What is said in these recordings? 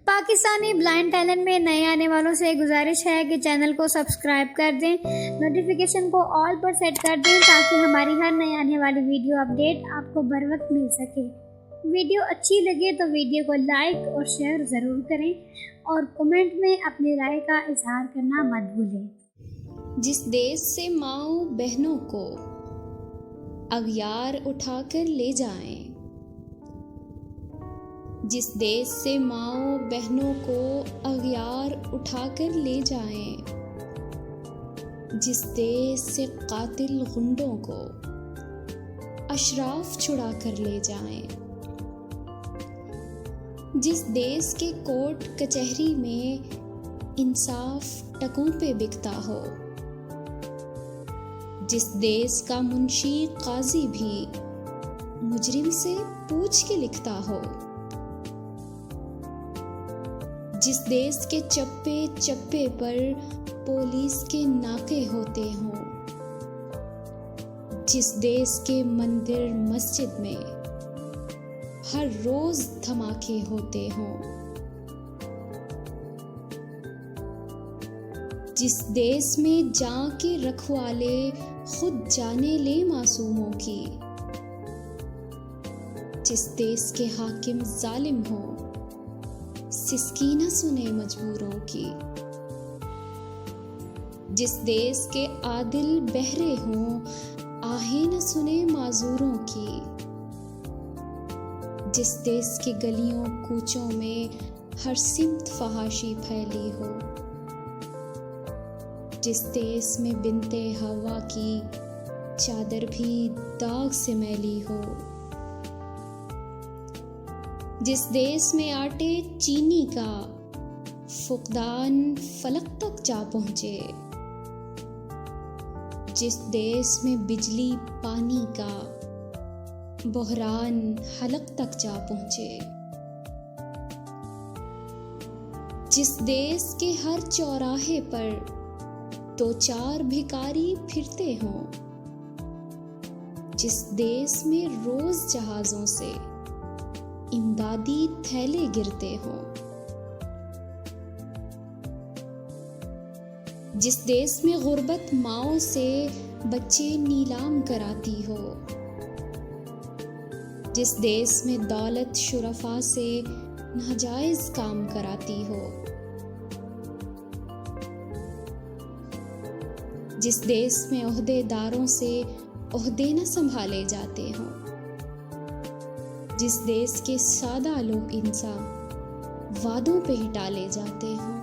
Pakistani blind talent में नए आने वालों से गुजारिश है कि चैनल को सब्सक्राइब कर दें, नोटिफिकेशन को ऑल पर सेट कर दें ताकि हमारी हर नई आने वाली वीडियो अपडेट आपको बर वक्त मिल सके। वीडियो अच्छी लगे तो वीडियो को लाइक और शेयर ज़रूर करें और कमेंट में अपनी राय का इजहार करना मत भूलें। जिस देश से माओ बहनों को अगियार उठाकर ले जाएं, जिस देश से माओ बहनों को अगियार उठाकर ले जाएं, जिस देश से कातिल गुंडों को अशराफ छुड़ा कर ले जाएं, जिस देश के कोर्ट कचहरी में इंसाफ टकों पे बिकता हो, जिस देश का मुंशी काजी भी मुजरिम से पूछ के लिखता हो, जिस देश के चप्पे चप्पे पर पुलिस के नाके होते हों, जिस देश के मंदिर मस्जिद में हर रोज धमाके होते हों, जिस देश में जान के रखवाले खुद जाने ले मासूमों की, जिस देश के हाकिम जालिम हो सिसकी न सुने मजबूरों की, जिस देश के आदिल बहरे हों आहें न सुने माजूरों की, जिस देश के गलियों कूचों में हर सिमत फहाशी फैली हो, जिस देश में बिनते हवा की चादर भी दाग से मैली हो, जिस देश में आटे चीनी का फुकदान फलक तक जा पहुंचे, जिस देश में बिजली पानी का बहरान हलक तक जा पहुंचे, जिस देश के हर चौराहे पर दो चार भिखारी फिरते हों, जिस देश में रोज जहाजों से इमदादी थैले गिरते हों, जिस देश में गुर्बत माओ से बच्चे नीलाम कराती हो, जिस देश में दौलत शुरफा से नाजायज काम कराती हो, जिस देश में ओहदेदारों से ओहदे न संभाले जाते हों, जिस देश के सादा लोग इंसान वादों पे ही टाले जाते हों,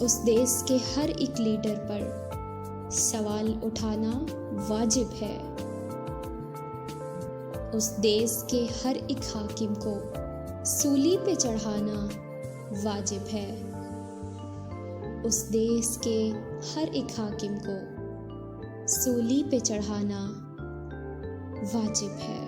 उस देश के हर एक लीडर पर सवाल उठाना वाजिब है, उस देश के हर एक हाकिम को सूली पे चढ़ाना वाजिब है, उस देश के हर एक हाकिम को सूली पे चढ़ाना वाजिब है।